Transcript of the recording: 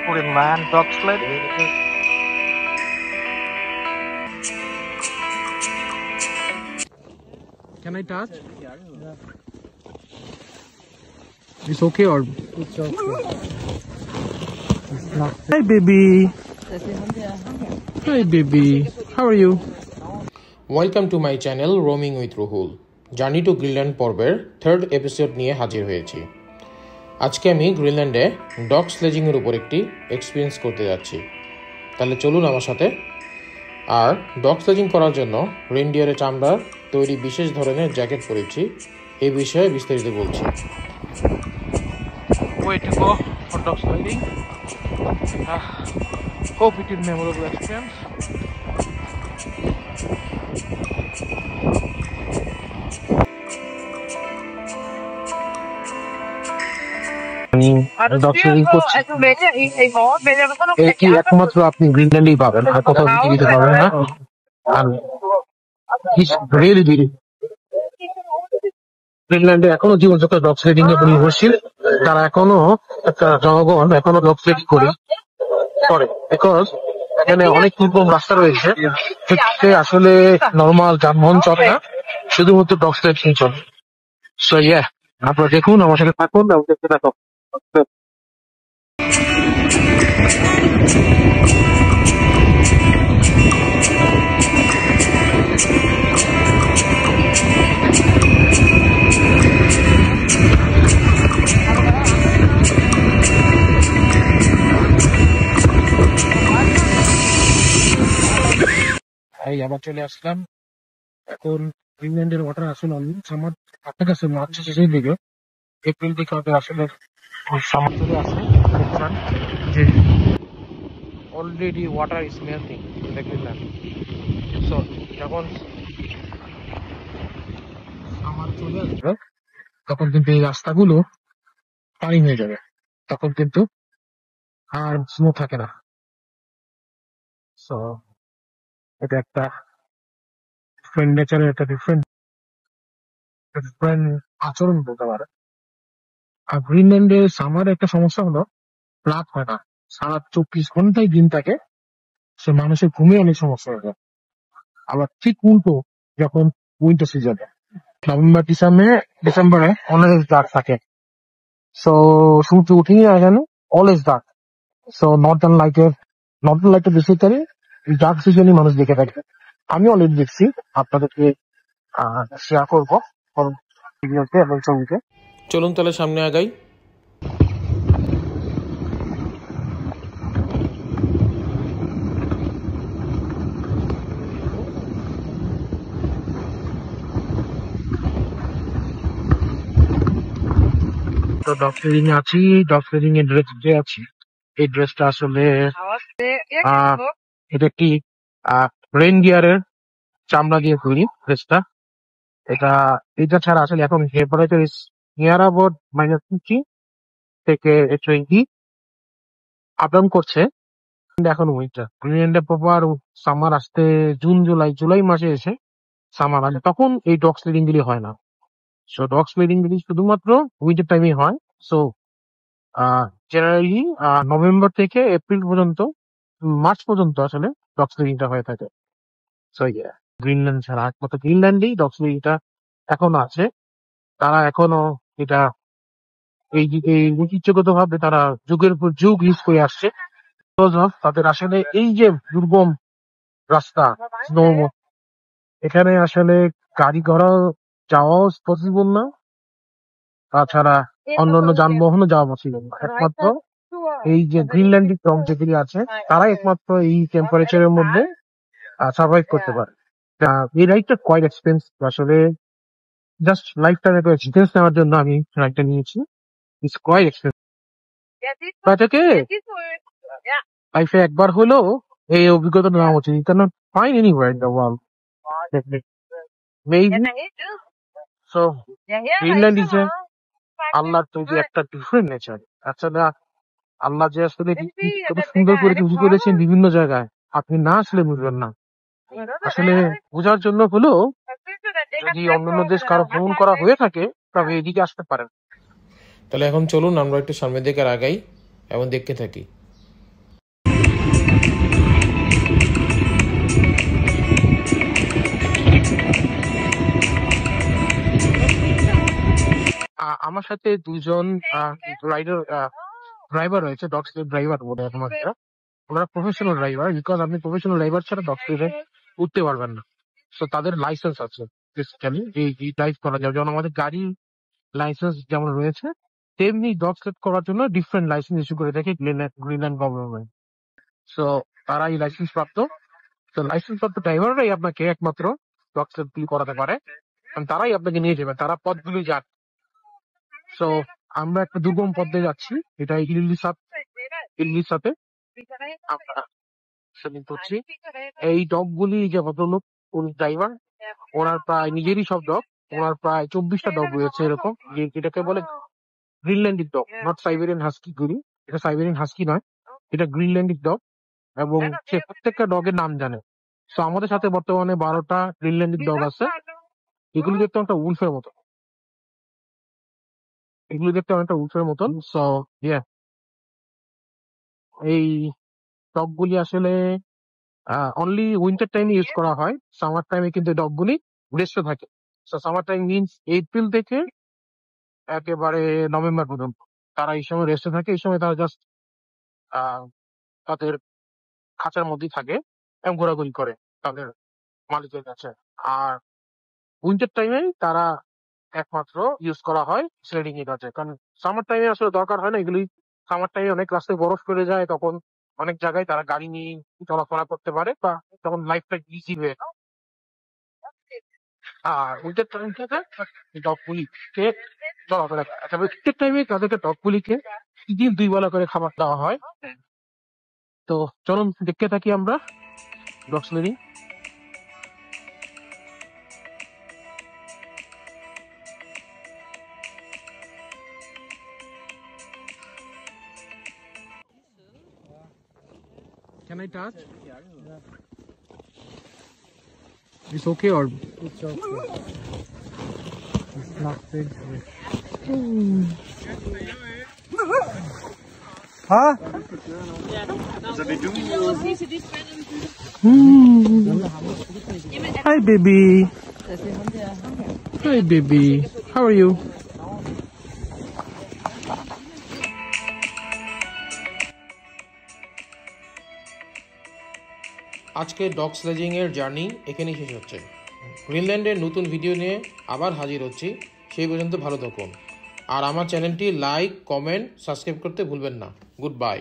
Greenland dog sledding. Can I touch? It's okay or? It's okay. It's not. Hi baby. Hi baby. How are you? Welcome to my channel Roaming with Ruhul. Journey to Greenland পর্বের third episode নিয়ে হাজির হয়েছি। আজকে আমি গ্রিনল্যান্ডে dog sledging এর উপর একটি experience করতে যাচ্ছি। তাহলে চলুন আমার সাথে। আর ডগ স্লেজিং করার জন্য রেনডিয়ারের চামড়ার তৈরি বিশেষ ধরনের জ্যাকেট পরেছি। এই বিষয়ে বিস্তারিত বলছি। Way to go for dog sledding. Hope it is memorable experience. একমাত্র আপনি গ্রিনল্যান্ডেই পাবেন, আর কোথাও পৃথিবীতে পাবেন না। গ্রিনল্যান্ডে এখনো জীবনযোগ্য ডগ স্লেডিং এর উপর নির্ভরশীল। তারা এখনো একটা জনগণ এখনো ডগ স্লেডিং করে, বিকজ এখানে অনেক দুর্গম রাস্তা রয়েছে, আসলে নর্মাল যানবাহন চলে না, শুধুমাত্র ডগ স্লেডিং চলে। সো ইয়া, আপনারা দেখুন, আমার সাথে থাকুন এবং দেখতে থাকুন। এই আবার চলে আসলাম। এখন গ্রিনল্যান্ডের ওয়াটার আসলে সামার আপনার কাছে মার্চ শেষের দিকে, এপ্রিল দিকে হয়তো আসলে সামার চলে আসে। দেখছেন যে already water is melting Greenland. So যখন সামার চলে আসবে তখন কিন্তু এই রাস্তাগুলো পানি হয়ে যাবে, তখন কিন্তু আর স্নো থাকে না। সো এটা একটা ডিফারেন্ট নেচারের, একটা ডিফারেন্ট আচরণ বলতে পারে। আর গ্রিনল্যান্ডে সামার একটা সমস্যা হলো রাত হয় না, সারা 24 ঘন্টায় দিন থাকে। সে মানুষের ঘুমে অনেক সমস্যা হয়ে যায়। আবার ঠিক উল্টো যখন উইন্টার সিজনে নভেম্বর ডিসেম্বরে অলওয়েজ ডার্ক থাকে। সো সূর্য উঠেই না কেন অলওয়েজ ডার্ক। সো নর্দার্ন লাইটের বেসিক্যালি ডার্ক সিজনই মানুষ দেখে থাকে। আমি অলরেডি দেখছি, আপনাদেরকে শেয়ার করবো ভিডিওতে এবং ছবিতে। চলুন তাহলে সামনে আগাই। তো ডগ স্লেডিং এ আছি, ডগ স্লেডিং এর ড্রেস যে আছি, এই ড্রেসটা আসলে এটা একটি রেনডিয়ারের চামড়া দিয়ে তৈরি ড্রেসটা। এটা ছাড়া আসলে এখন টেম্পারেচার ইজ নিয়ার অ্যাবাউট -50 থেকে 20 আপ ডাউন করছে। এখন উইন্টার, গ্রিনল্যান্ডে প্রপার সামার আসতে জুলাই মাসে এসে সামার আসে, তখন এই ডগ স্লেডিং গুলি হয় না। সো ডগ স্লেডিং গুলি শুধুমাত্র উইন্টার টাইমে হয়। সো জেনারেলি নভেম্বর থেকে এপ্রিল পর্যন্ত, মার্চ পর্যন্ত আসলে ডগ স্লেডিংটা হয়ে থাকে। সো ইয়া, গ্রিনল্যান্ড ছাড়া একমাত্র গ্রিনল্যান্ডেই ডগ স্লেডিংটা এখনো আছে। তারা এখনো এটা এই ঐতিহ্যগত ভাবে তারা যুগের পর যুগ ইউজ করে আসছে। তাদের আসলে এই যে দুর্গম রাস্তা, স্নো, এখানে আসলে গাড়ি ঘোড়া যাওয়াও পসিবল না, তাছাড়া অন্যান্য যানবাহনও যাওয়া পসিবল না। একমাত্র এই যে গ্রিনল্যান্ডিক ডগ যেগুলি আছে তারাই একমাত্র এই টেম্পারেচারের মধ্যে সার্ভাইভ করতে পারে। এই রাইডটা কোয়াইট এক্সপেন্সিভ আসলে। জাস্ট লাইফ টাইম একটা এক্সপিরিয়েন্স নেওয়ার জন্য আমি রাইডটা নিয়েছি। It's quite expensive. এটাকে লাইফে একবার হলেও এই অভিজ্ঞতা নেওয়া উচিত। You can not find anywhere in the world maybe. So Greenland is আল্লাহর তৈরি একটা ডিফারেন্ট নেচার। আসলে আল্লাহ যে আসলে কত সুন্দর করে তৈরি করেছেন বিভিন্ন জায়গায়, আপনি না আসলে বুঝবেন না। আসলে বোঝার জন্য হলেও যদি অন্যান্য দেশ কারো ভ্রমণ করা হয়ে থাকে তবে এদিকে আসতে পারেন। তাহলে এখন চলুন আমরা একটু সামনের দিকে আগাই এবং দেখতে থাকি। আমার সাথে দুজন ড্রাইভার রয়েছে, ডগ স্লেড ড্রাইভার বলে তোমাকে। ওনারা প্রফেশনাল ড্রাইভার, বিকজ আপনি প্রফেশনাল ড্রাইভার ছাড়া ডগ স্লেডে উঠতে পারবেন না। তো তাদের লাইসেন্স আছে বেসিক্যালি এই ড্রাইভ করা যাবে। যেমন আমাদের গাড়ি লাইসেন্স যেমন রয়েছে, তেমনি ডগ স্লেড করার জন্য ডিফারেন্ট লাইসেন্স ইস্যু করে থাকে গ্রিনল্যান্ড গভর্নমেন্ট। সো তারা এই লাইসেন্স প্রাপ্ত। তো লাইসেন্স প্রাপ্ত ড্রাইভাররাই আপনাকে একমাত্র ডগ স্লেড গুলি করাতে পারে, কারণ তারাই আপনাকে নিয়ে যাবে, তারা পথগুলি যান। সো আমরা একটা দুর্গম পথে যাচ্ছি, এটা ইল্লিসাতে আমরা সেদিন করছি। এই ডগ গুলি যে ভদ্রলোক উনি ড্রাইভার, ওনার প্রায় নিজেরই সব ডগ, ওনার প্রায় 24টা ডগ রয়েছে এরকম, এটাকে বলে গ্রিনল্যান্ডিক ডগ, নট সাইবেরিয়ান হাস্কি গুলি। এটা সাইবেরিয়ান হাস্কি নয়, এটা গ্রিনল্যান্ডিক ডগ, এবং সে প্রত্যেকটা ডগের নাম জানে। সো আমাদের সাথে বর্তমানে 12টা গ্রিনল্যান্ডিক ডগ আছে। এগুলি দেখতে একটা উলফের মতো, এগুলি দেখতে অনেকটা উলফের মতন। সো এই ডগ গুলি আসলে অনলি উইন্টার টাইমে ইউজ করা হয়, সামার টাইমে কিন্তু ডগ গুলি রেস্টে থাকে। সামার টাইম মিনস এপ্রিল থেকে একেবারে নভেম্বর পর্যন্ত তারা এই সময় রেস্টে থাকে। এই সময় তারা জাস্ট তাদের খাঁচার মধ্যেই থাকে এবং ঘোরাঘুরি করে তাদের মালিকের কাছে। আর উইন্টার টাইমে তারা একমাত্র ইউজ করা হয় স্লেডিং এর কাছে, কারণ সামার টাইমে আসলে দরকার হয় না এগুলি। সামার টাইমে অনেক রাস্তায় বরফ পড়ে যায়, তখন অনেক জায়গায় তারা গাড়ি নিয়ে চলাফেরা করতে পারে, বা তখন লাইফটা ইজি হয়ে যায়। আর উইন্টার টাইম থেকে ডগগুলিকে চলাফেরা করে, তবে উইন্টার টাইমে তাদেরকে ডগগুলিকে দিন 2 বেলা করে খাবার দেওয়া হয়। তো চলুন দেখতে থাকি আমরা dog sledding. Can I touch? It's okay or? It's okay. It's not dangerous. Huh? Hi baby. Hi baby. How are you? আজকে ডগ স্লেজিং এর জার্নি এখানেই শেষ হচ্ছে। গ্রিনল্যান্ডের নতুন ভিডিও নিয়ে আবার হাজির হচ্ছি, সেই পর্যন্ত ভালো থাকুন। আর আমার চ্যানেলটি লাইক, কমেন্ট, সাবস্ক্রাইব করতে ভুলবেন না। Good bye.